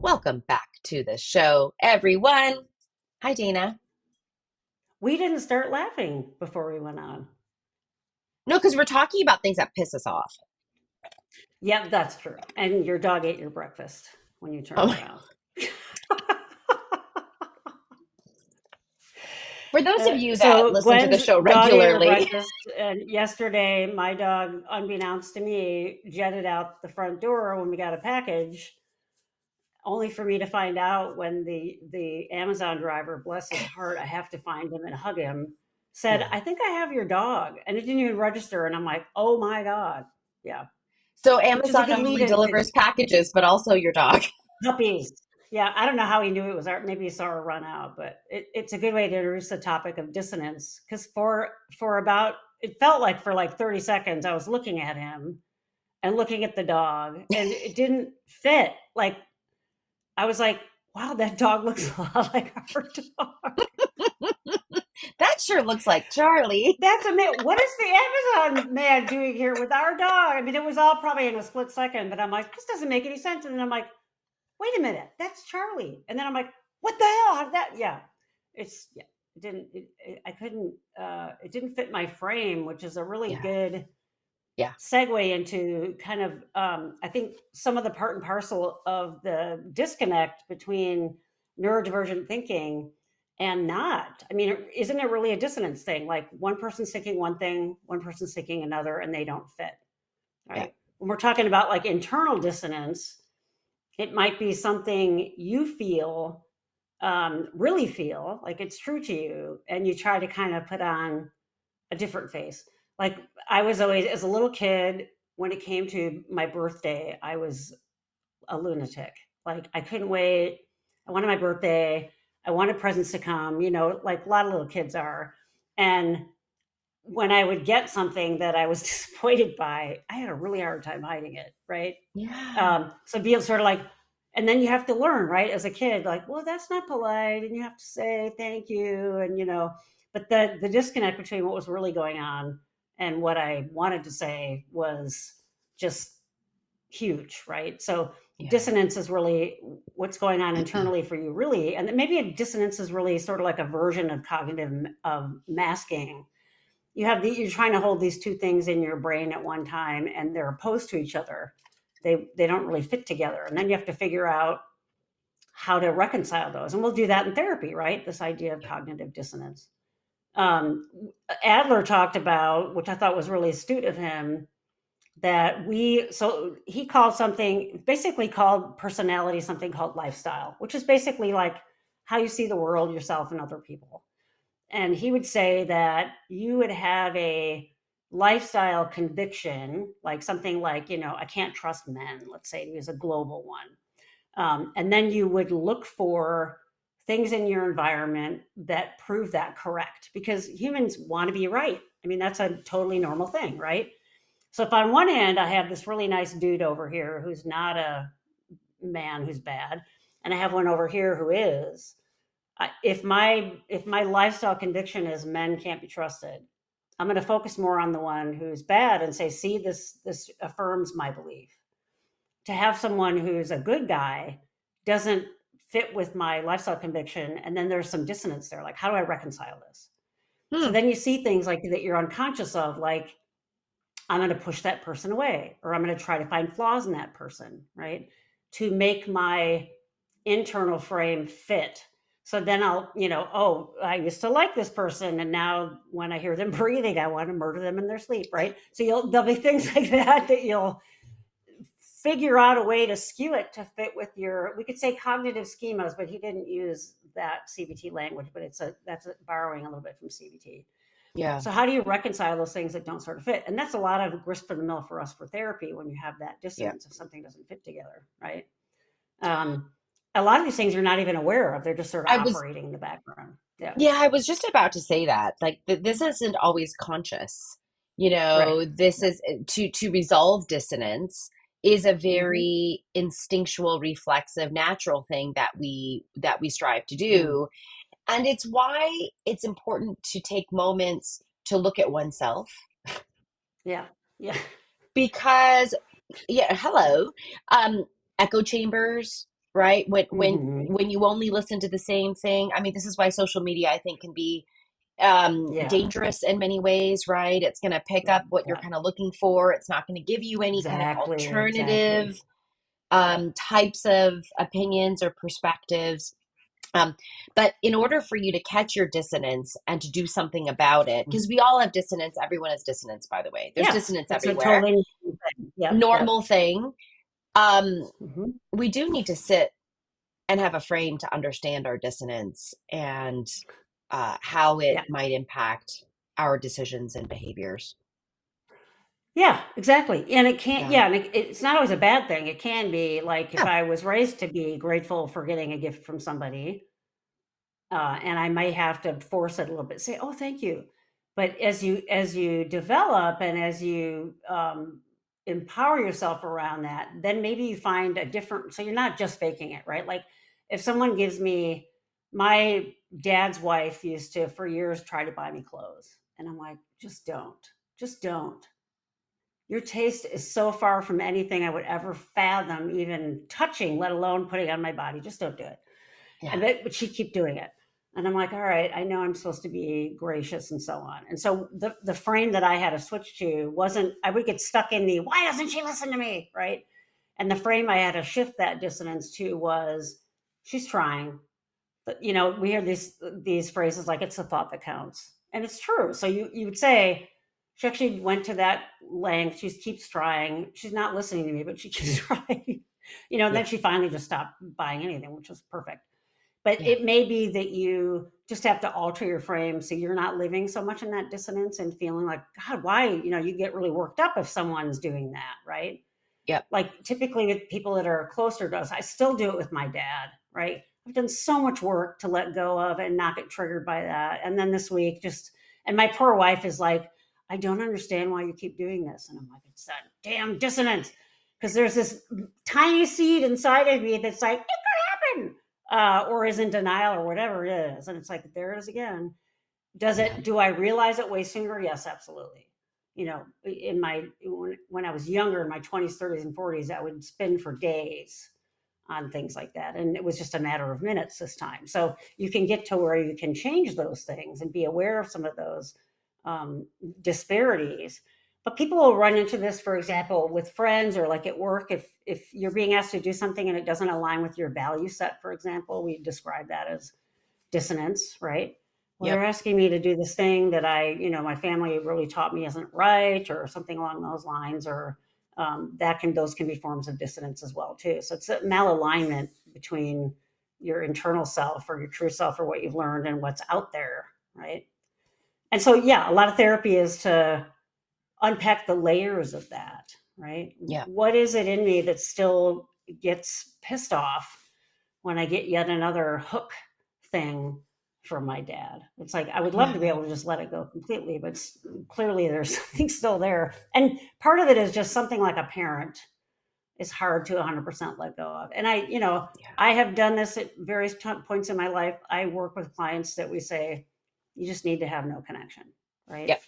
Welcome back to the show, everyone. Hi, Dana. We didn't start laughing before we went on. No, because we're talking about things that piss us off. Yep, that's true. And your dog ate your breakfast when you turned Oh, around. for those of you that So listen to the Gwen's show dog ate her regularly, breakfast, and yesterday my dog, unbeknownst to me, jetted out the front door when we got a package, only for me to find out when the Amazon driver, bless his heart, I have to find him and hug him, said, yeah. "I think I have your dog," and it didn't even register, and I'm like, "Oh my god, yeah," So which is a Amazon good not lead only into delivers packages, but also your dog. puppies. Yeah, I don't know how he knew it was our. Maybe he saw her run out, but it's a good way to introduce the topic of dissonance. Because for about it felt like for like 30 seconds, I was looking at him and looking at the dog, and it didn't fit. Like I was like, "Wow, that dog looks a lot like our dog." That sure looks like Charlie. That's a man. What is the Amazon man doing here with our dog? I mean, it was all probably in a split second, but I'm like, this doesn't make any sense. And then I'm like, wait a minute, that's Charlie. And then I'm like, what the hell? How did that? Yeah, yeah, it didn't. I couldn't. It didn't fit my frame, which is a really Yeah, good yeah, segue into kind of. I think some of the part and parcel of the disconnect between neurodivergent thinking and not. I mean, isn't it really a dissonance thing? Like one person's thinking one thing, one person's thinking another, and they don't fit. yeah, Right? When we're talking about like internal dissonance, it might be something you feel, really feel like it's true to you, and you try to kind of put on a different face. Like I was always, as a little kid, when it came to my birthday, I was a lunatic. Like I couldn't wait. I wanted my birthday. I wanted presents to come, like a lot of little kids are. And when I would get something that I was disappointed by, I had a really hard time hiding it, right? yeah, So be sort of like, and then you have to learn, right, as a kid, like, well, that's not polite, and you have to say thank you, and but the disconnect between what was really going on and what I wanted to say was just huge, right? So yeah, dissonance is really what's going on internally for you, really, and maybe a dissonance is really sort of like a version of cognitive of masking. You're trying to hold these two things in your brain at one time, and they're opposed to each other. They don't really fit together, and then you have to figure out how to reconcile those, and we'll do that in therapy, right? This idea of yeah. cognitive dissonance. um, Adler talked about, which I thought was really astute of him, that he called something, basically called personality, something called lifestyle, which is basically like how you see the world, yourself, and other people. And he would say that you would have a lifestyle conviction, like something like, I can't trust men, let's say, he was a global one. And then you would look for things in your environment that prove that correct, because humans want to be right. I mean, that's a totally normal thing, right? So if on one hand I have this really nice dude over here who's not a man who's bad, and I have one over here who is, if my lifestyle conviction is men can't be trusted, I'm going to focus more on the one who's bad and say, see, this affirms my belief. To have someone who's a good guy doesn't fit with my lifestyle conviction, and then there's some dissonance there. Like, how do I reconcile this? So Hmm. then you see things like that you're unconscious of, like, I'm going to push that person away, or I'm going to try to find flaws in that person, right? To make my internal frame fit. So then I'll, oh, I used to like this person, and now when I hear them breathing, I want to murder them in their sleep, right? So there'll be things like that you'll figure out a way to skew it to fit with your, we could say, cognitive schemas, but he didn't use that CBT language, but borrowing a little bit from CBT. Yeah, So how do you reconcile those things that don't sort of fit? And that's a lot of grist for the mill for us for therapy, when you have that yeah. dissonance if something doesn't fit together, right? Um, a lot of these things you're not even aware of; they're just sort of I was, operating in the background. Yeah, yeah, I was just about to say that. Like, this isn't always conscious. right. This Right. is to resolve dissonance is a Mhm. very instinctual, reflexive, natural thing that we strive to Mm. do. And it's why it's important to take moments to look at oneself, Yeah. Yeah. because yeah, hello, um echo chambers, right? Mhm. When you only listen to the same thing. I mean, this is why social media, I think, can be Yeah. dangerous in many ways, right? It's going to pick up what you're Yeah. kind of looking for. It's not going to give you any kind of Exactly. Exactly. alternative Yeah. types of opinions or perspectives. Um, but in order for you to catch your dissonance and to do something about it, because we all have dissonance, everyone has dissonance, by the way. There's Yes. dissonance It's a everywhere. totally new thing. Yep. Yep. Normal thing. Um, Mhm. we do need to sit and have a frame to understand our dissonance and how it Yeah. might impact our decisions and behaviors. Yeah, exactly. And it can't, Yeah. yeah, and it's not always a bad thing. It can be like if Yeah. I was raised to be grateful for getting a gift from somebody, and I might have to force it a little bit, say, "Oh, thank you." But as you develop and as you empower yourself around that, then maybe you find a different. So you're not just faking it, right? Like if someone gives me, my dad's wife used to for years try to buy me clothes, and I'm like, just don't. Your taste is so far from anything I would ever fathom even touching, let alone putting on my body. Just don't do it. Yeah. And but she'd keep doing it. And I'm like, all right, I know I'm supposed to be gracious and so on. And so the frame that I had to switch to wasn't, I would get stuck in the why doesn't she listen to me? Right. And the frame I had to shift that dissonance to was she's trying. But we hear these phrases like it's the thought that counts. And it's true. So you would say, she actually went to that length. She keeps trying. She's not listening to me, but she keeps trying. And then Yeah. she finally just stopped buying anything, which was perfect. But Yeah. it may be that you just have to alter your frame so you're not living so much in that dissonance and feeling like, God, why? You get really worked up if someone's doing that, right? Yep. Like typically with people that are closer to us, I still do it with my dad, right? I've done so much work to let go of and not get triggered by that. And then this week, and my poor wife is like, I don't understand why you keep doing this. And I'm like, it's that damn dissonance. Because there's this tiny seed inside of me that's like, it could happen, or is in denial or whatever it is. And it's like, there it is again. Yeah. Do I realize it way sooner? Yes, absolutely. When I was younger, in my 20s, 30s, and 40s, I would spin for days on things like that. And it was just a matter of minutes this time. So you can get to where you can change those things and be aware of some of those um, disparities. But people will run into this, for example, with friends or like at work. If you're being asked to do something and it doesn't align with your value set, for example, we describe that as dissonance, right? Well, they're Yep. asking me to do this thing that my family really taught me isn't right, or something along those lines, or those can be forms of dissonance as well too. So it's a malalignment between your internal self or your true self or what you've learned and what's out there, right? And so, yeah, a lot of therapy is to unpack the layers of that, right? Yep. What is it in me that still gets pissed off when I get yet another hook thing from my dad? It's like I would love to be able to just let it go completely, but clearly there's something still there. And part of it is just something like a parent is hard to 100% let go of. And Yeah. I have done this at various points in my life. I work with clients that we say, you just need to have no connection, right? Yep.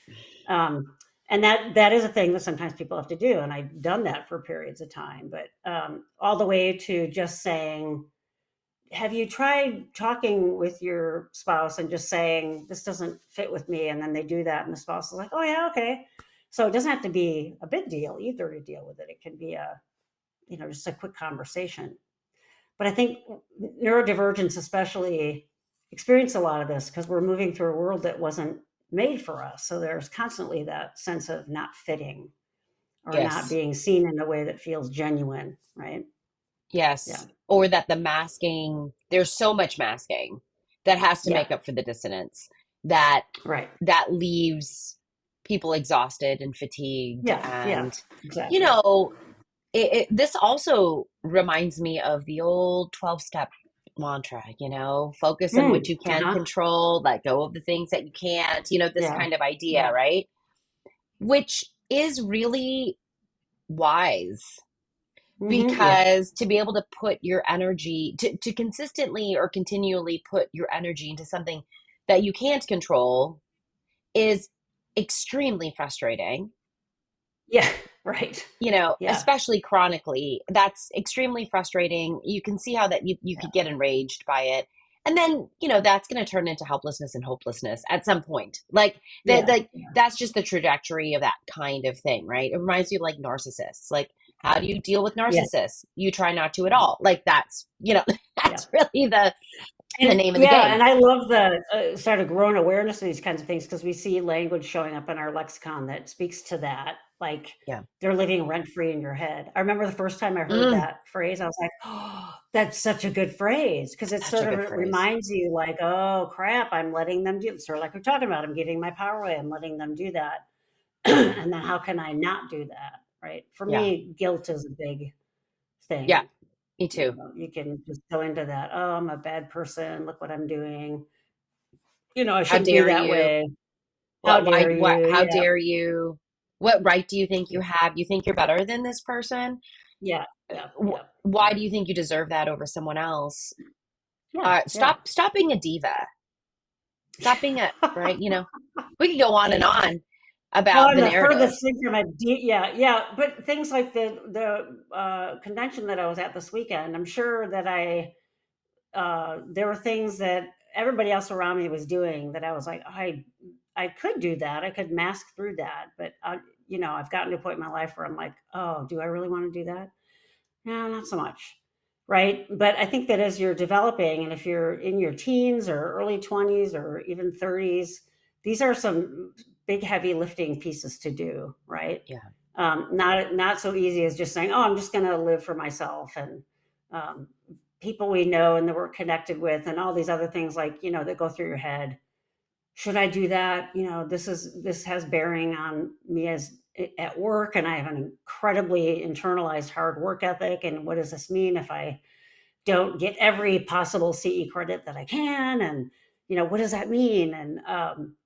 Um, and that is a thing that sometimes people have to do, and I've done that for periods of time. But all the way to just saying, "Have you tried talking with your spouse and just saying this doesn't fit with me?" And then they do that, and the spouse is like, "Oh yeah, okay." So it doesn't have to be a big deal either to deal with it. It can be just a quick conversation. But I think neurodivergence, especially, experience a lot of this because we're moving through a world that wasn't made for us. So there's constantly that sense of not fitting or not Yes. being seen in a way that feels genuine, right? Yeah. Yes. Or that the masking, there's so much masking that has to Yeah. make up for the dissonance, that Right. leaves people exhausted and fatigued. Yeah. Yeah. And, you Exactly. know, this also reminds me of the old 12-step mantra, focus on what Mm. you can Uh-huh. control, let go of the things that you can't, this Yeah. kind of idea, Yeah. right? Which is really wise. Yeah. because to be able to put your energy to consistently or continually put your energy into something that you can't control is extremely frustrating, Yeah. Right. Yeah. especially chronically. That's extremely frustrating. You can see how that you Yeah. could get enraged by it. And then, that's going to turn into helplessness and hopelessness at some point. Like that, Yeah. like that's just the trajectory of that kind of thing, right? It reminds you of like narcissists. Like, how do you deal with Yeah. narcissists? You try not to at all. Like that's, Yeah. that's really the And name of the yeah, game. and I love the sort of growing awareness of these kinds of things because we see language showing up in our lexicon that speaks to that. Like Yeah. they're living rent free in your head. I remember the first time I heard Mm, that phrase, I was like, oh, that's such a good phrase because it such a sort of good phrase. reminds you, like, oh crap, I'm letting them do, sort of like we're talking about, I'm giving my power away, I'm letting them do that. And then how can I not do that? Right. For Yeah. me, guilt is a big Yeah. thing. Me too. You can just go into that. Oh, I'm a bad person. Look what I'm doing. I How shouldn't be dare that you? way. How dare you? How Yeah, dare you? What right do you think you yeah, have? You think you're better than this person? yeah, yeah, yeah, Why yeah, do you think you deserve that over someone else? yeah, yeah. Stop being a diva. Stop being a, right? We could go on and on Well, about and the the narrative. furthest thing from yeah, yeah, but things like the convention that I was at this weekend, I'm sure that there were things that everybody else around me was doing that I was like, I could do that. I could mask through that, but I've gotten to a point in my life where I'm like, oh, do I really want to do that? No, not so much. Right. But I think that as you're developing, and if you're in your teens or early 20s or even 30s, these are some big, heavy lifting pieces to do. Right. Yeah. Not so easy as just saying, oh, I'm just going to live for myself. And um, people we know and that we're connected with, and all these other things like, that go through your head. Should I do that? This has bearing on me as at work, and I have an incredibly internalized hard work ethic. And what does this mean if I don't get every possible CE credit that I can? And what does that mean? And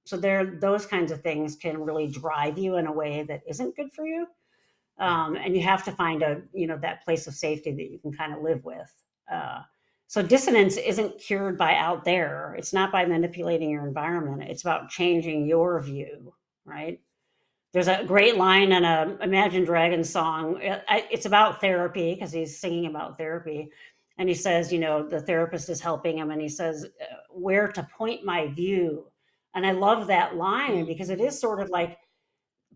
so those kinds of things can really drive you in a way that isn't good for you. Yeah. And you have to find that place of safety that you can kind of live with. Uh, so dissonance isn't cured by out there. It's not by manipulating your environment. It's about changing your view, right? There's a great line in a Imagine Dragons song. It's about therapy because he's singing about therapy. And he says, the therapist is helping him, and he says, where to point my view. And I love that line because it is sort of like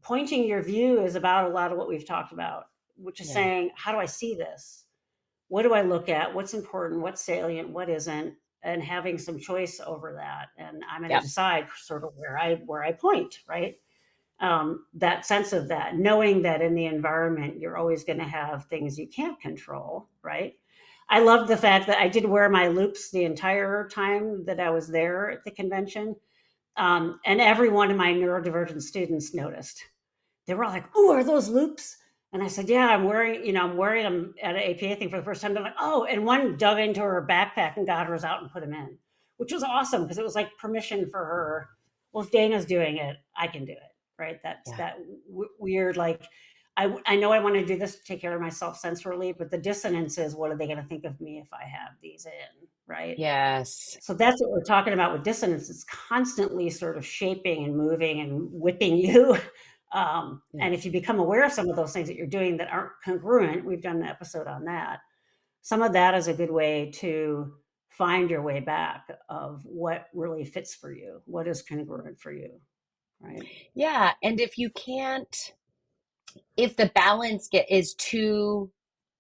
pointing your view is about a lot of what we've talked about, which is Yeah. saying, how do I see this? What do I look at? What's important? What's salient? What isn't? And having some choice over that. And I'm going to Yeah. decide sort of where I point, right? That sense of that, knowing that in the environment, you're always going to have things you can't control, right? I love the fact that I did wear my loops the entire time that I was there at the convention. And every one of my neurodivergent students noticed. They were all like, "Oh, are those loops?" And I said, "Yeah, I'm wearing them at an APA thing for the first time." They're like, "Oh," and one dug into her backpack and got hers out and put them in, which was awesome because it was like permission for her. Well, if Dana's doing it, I can do it, right? That's Yeah. that weird like. I know I want to do this to take care of myself sensorily, but the dissonance is, what are they going to think of me if I have these in, right? Yes. So that's what we're talking about with dissonance. It's constantly sort of shaping and moving and whipping you. Yeah. And if you become aware of some of those things that you're doing that aren't congruent, we've done an episode on that. Some of that is a good way to find your way back of what really fits for you, what is congruent for you, right? Yeah. And if the balance is too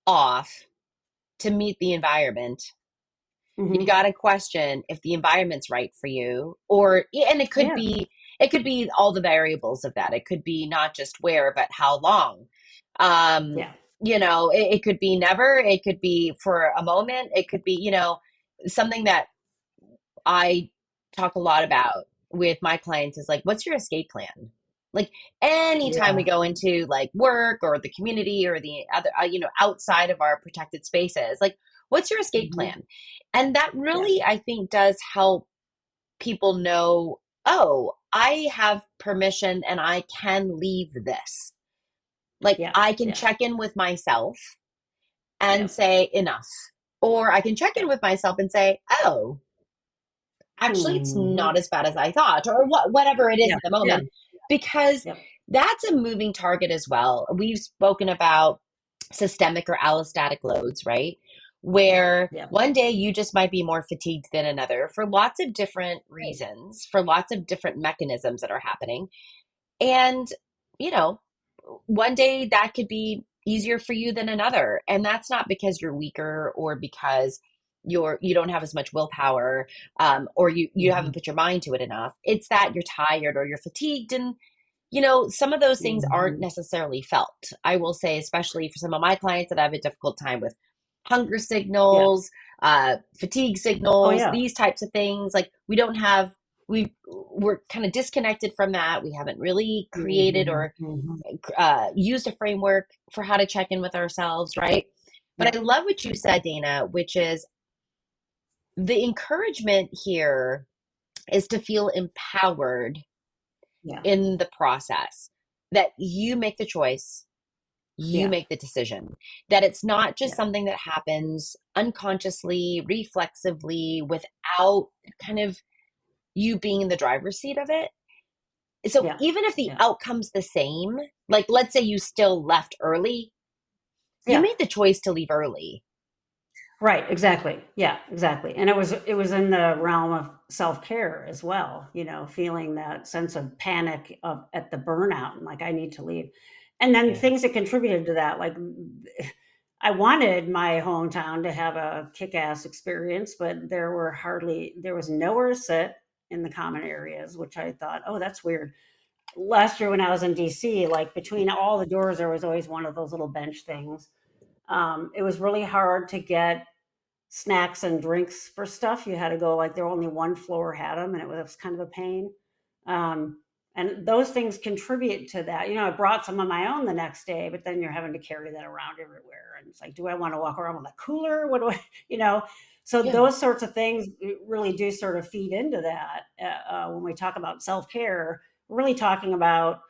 off to meet the environment, you Mm-hmm. got to question if the environment's right for you, and Yeah, it could be all the variables of that. It could be not just where, but how long. um yeah, it could be never, it could be for a moment, it could be, something that I talk a lot about with my clients is like, what's your escape plan? Like, anytime we yeah, go into like work or the community or the other, outside of our protected spaces, like, what's your escape mm-hmm. plan? And that Yeah, really, I think, does help people know, oh, I have permission and I can leave this. Like, yeah, I can yeah, check in with myself and Yep. say enough. Or I can check in Yep. with myself and say, oh, actually it's Mhm. not as bad as I thought, or whatever it is Yeah. at the Yeah. moment, because Yep. that's a moving target as well. We've spoken about systemic or allostatic loads, right? Where Yep. one day you just might be more fatigued than another for lots of different Right. reasons, for lots of different mechanisms that are happening. And, you know, one day that could be easier for you than another. And that's not because you're weaker or because you don't have as much willpower, or you haven't Mhm. put your mind to it enough. It's that you're tired or you're fatigued, and some of those things aren't Mhm. necessarily felt. I will say, especially for some of my clients that have a difficult time with hunger Yeah. signals, fatigue Oh, signals, yeah. these types of things. Like we don't have, we're kind of disconnected from that. We haven't really created Mhm. or Mhm. used a framework for how to check in with ourselves, right? But I Yep. love what you said, Dana, which is the encouragement here is to feel empowered Yeah. in the process, that you make the choice, you Yeah. make the decision, that it's not just Yeah. something that happens unconsciously, reflexively, without kind of you being in the driver's seat of it. So Yeah. even if the Yeah. outcome's the same, like let's say you still left early, you Yeah. made the choice to leave early. Right, exactly. Yeah, exactly. And it was in the realm of self-care as well, feeling that sense of panic of at the burnout and like I need to leave. And then Yeah. things that contributed to that, like I wanted my hometown to have a kick-ass experience, but there was nowhere to sit in the common areas, which I thought, oh, that's weird. Last year when I was in DC, like between all the doors, there was always one of those little bench things. It was really hard to get snacks and drinks for stuff. You had to go like there only one floor had them, and it was kind of a pain. Um, and those things contribute to that. I brought some of my own the next day, but then you're having to carry that around everywhere. And it's like, do I want to walk around with a cooler? What do I, you know? So Yeah. those sorts of things really do sort of feed into that. When we talk about self care, we're really talking about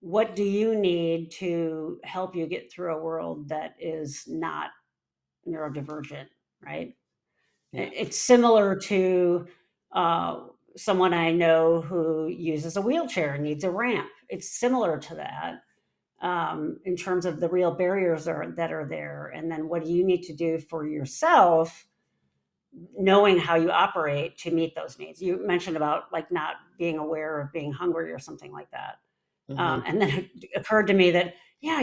what do you need to help you get through a world that is not neurodivergent, right? Yeah. It's similar to uh, someone I know who uses a wheelchair and needs a ramp. It's similar to that in terms of the real barriers that are there. And then what do you need to do for yourself, knowing how you operate to meet those needs? You mentioned about like not being aware of being hungry or something like that. Hmm. And then it occurred to me that, yeah,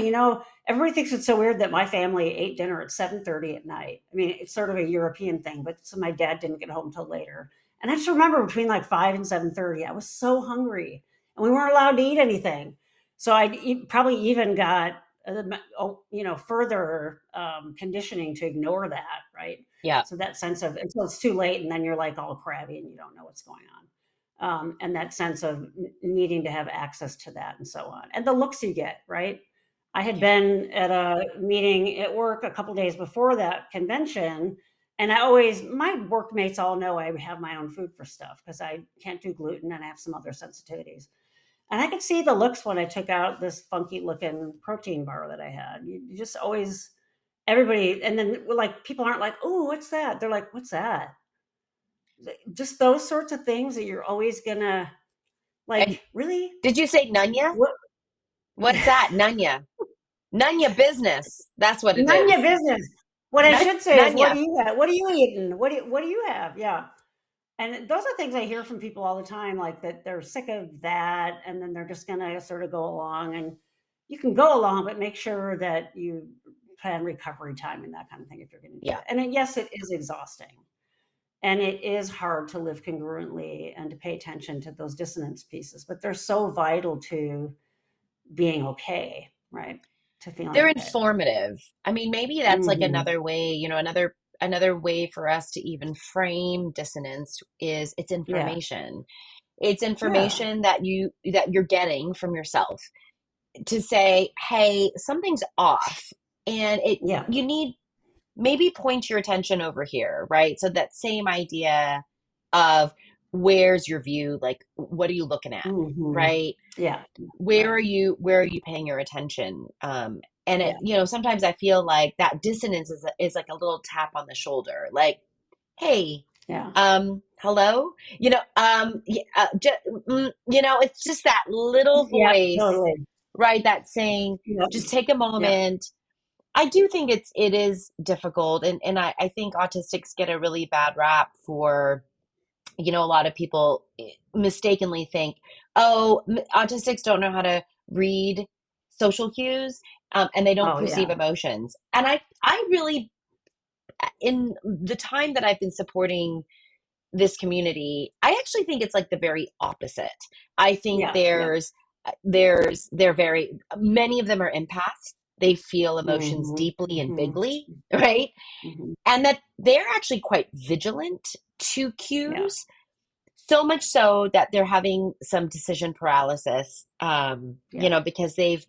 everybody thinks it's so weird that my family ate dinner at 7:30 at night. I mean, it's sort of a European thing, but so my dad didn't get home till later. And I just remember between like 5 and 7:30, I was so hungry and we weren't allowed to eat anything. So probably even got, further conditioning to ignore that, right? Yeah. So that sense of until it's too late and then you're like all crabby and you don't know what's going on. And that sense of needing to have access to that and so on. And the looks you get, right? I had Yeah. been at a meeting at work a couple days before that convention, and my workmates all know I have my own food for stuff because I can't do gluten and I have some other sensitivities. And I could see the looks when I took out this funky looking protein bar that I had. You just always, everybody, and then like people aren't like, oh, what's that? They're like, what's that? Just those sorts of things that you're always gonna And like, really? did you say Nunya? What? What's that? Nunya. Nunya business. That's what it None your is. business. What I should say is, what do Nunya. you have? What are you eating? What do you have? Yeah. And those are things I hear from people all the time, like that they're sick of that, and then they're just gonna sort of go along. And you can go along, but make sure that you plan recovery time and that kind of thing if you're going to do Yeah. that. And yes, it is exhausting, and it is hard to live congruently and to pay attention to those dissonance pieces, but they're so vital to being okay, right? To feeling They're okay. informative. I mean, maybe that's like Mhm. another way, another way for us to even frame dissonance is it's Yeah. information. It's Yeah. information that you're getting from yourself to say, "Hey, something's off." And it Yeah. you need maybe point your attention over here, right? So that same idea of where's your view, like what are you looking at, Mhm. right? Yeah. Where Right. are you where are you paying your attention? And Yeah. sometimes I feel like that dissonance is like a little tap on the shoulder, like, hey, Yeah. hello, it's just that little Yeah. voice, Totally. right? That's saying, Yep. just take a Yep. moment. I do think it is difficult. And I think autistics get a really bad rap for, a lot of people mistakenly think, oh, autistics don't know how to read social cues, and they don't Oh, perceive yeah. emotions. And I really, in the time that I've been supporting this community, I actually think it's like the very opposite. I think Yeah. Yeah. they're very, many of them are empaths. They feel emotions Mhm. deeply and Mhm. bigly, right? Mhm. And that they're actually quite vigilant to Yeah. cues, so much so that they're having some decision paralysis, Yeah. because they've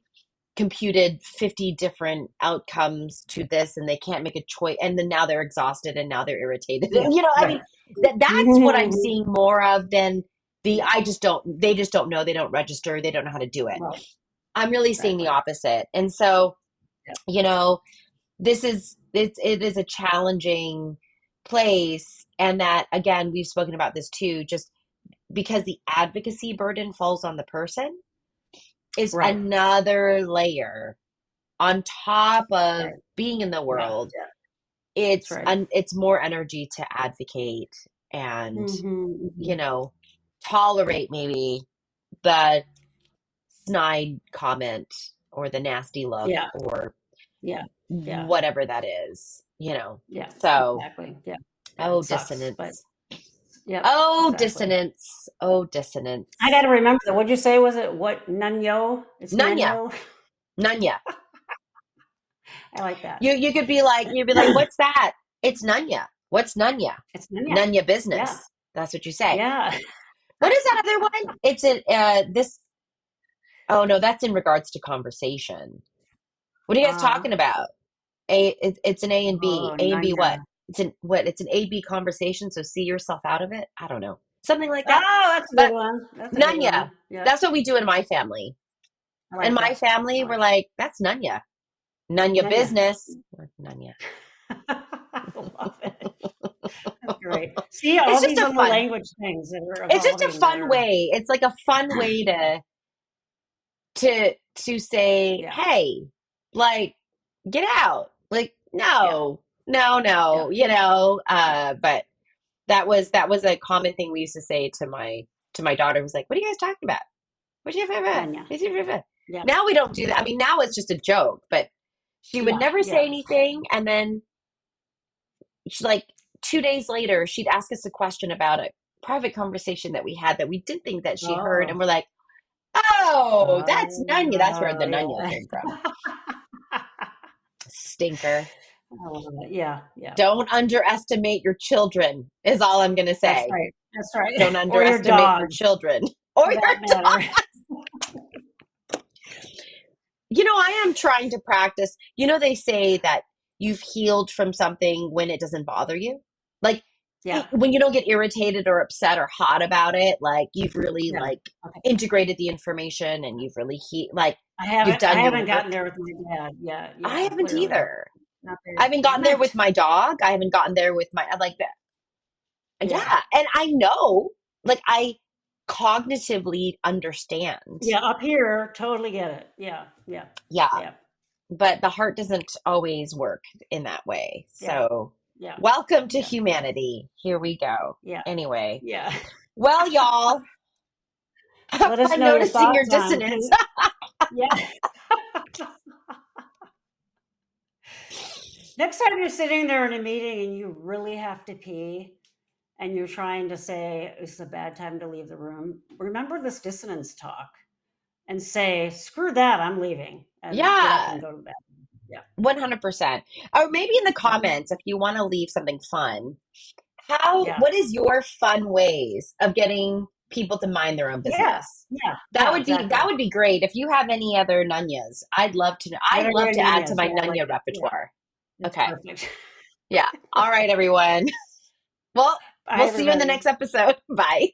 computed 50 different outcomes to this and they can't make a choice, and then now they're exhausted and now they're irritated, Yeah. and I mean, Right. that's what I'm Mhm. seeing more of than the Yeah. they just don't know, they don't register, they don't know how to do it. Right. I'm really seeing the Exactly. opposite. And so, Yep. it is a challenging place. And that, again, we've spoken about this too, just because the advocacy burden falls on the person is Right. another layer on top of Right. being in the Yeah. world. Yeah. That's It's right. it's more energy to advocate and, Mhm. you Mhm. know, tolerate maybe the snide comment or the nasty look Yeah. or Yeah. Yeah. whatever that is, Yeah. So, Exactly. Yeah. Yeah. oh, It sucks, but dissonance. yep. Oh, Exactly. dissonance. Oh, I got dissonance. to remember that. What'd you say? Was it what? Nunyo? It's Nunya. Nunyo. Nunya. I like that. You'd be like, what's that? It's Nunya. What's Nunya? It's Nunya. Nunya Yeah. business. That's what you say. Yeah. What is that other one? It's this. Oh no, that's in regards to conversation. What are you guys Uh, talking about? It's an A and B. oh, A and B Nunya. what? It's an what? It's an A B conversation. So see yourself out of it. I don't know, something like that. Oh, that's a good But one. That's a good Nunya. one. Yeah. That's what we do in my family. I In like my that. family, I we're like that. like, that's Nunya. Nunya Nunya. business. Nunya. I love it. That's great. See It's all just these a little fun. language things that are It's just a evolving that fun are, way. It's like a fun way to say, yeah. hey, like, get out. Like, Yeah. no, no, Yeah. no, but that was a common thing we used to say to my daughter, who's like, what are you guys talking about? What do you Nunya. have? Yeah. Now we don't do that. I mean, now it's just a joke, but she would Yeah. never say Yeah. anything. And then she, like, 2 days later, she'd ask us a question about a private conversation that we had that we didn't think that she heard. And Oh. we're like, oh, that's Nunya. That's where the Oh, Nunya yeah. came from. Stinker. I love it. Yeah. Yeah. Don't underestimate your children, is all I'm going to That's say. right. That's right. Don't Or your underestimate dog, your children or for your that dog. matter. I am trying to practice. They say that you've healed from something when it doesn't bother you. Like, Yeah. when you don't get irritated or upset or hot about it, like, you've really, Yeah. like, Okay. integrated the information and you've really like, I you've haven't I done your haven't work. gotten there with my dad yet. I Yeah, haven't clearly. either. Not I there haven't gotten there with yet. my dog. I haven't gotten there with my, like, that. Yeah. Yeah. And I know, like, I cognitively understand. Yeah, up here, totally get it. Yeah. Yeah. Yeah. Yeah. But the heart doesn't always work in that way. Yeah. So, Yeah. welcome to Yeah. Yeah. humanity. Here we go. Yeah. Anyway, Yeah. well, y'all, have Let us fun know your noticing your thoughts on dissonance. yeah. Next time you're sitting there in a meeting and you really have to pee and you're trying to say it's a bad time to leave the room, remember this dissonance talk and say, screw that, I'm leaving, and get up Yeah, and go to bed. Yeah. 100%. Or maybe in the Yeah. comments, if you want to leave something fun, Yeah. what is your fun ways of getting people to mind their own Yeah. business? Yeah. That Yeah. would be Exactly. great. If you have any other nunyas, I'd love to know. What I'd are love your to add to nunyas? my Yeah, I like nunya it. Yeah. repertoire. That's Okay. perfect. Yeah. All right, everyone. Well, Bye, we'll see you in the everybody. next episode. Bye.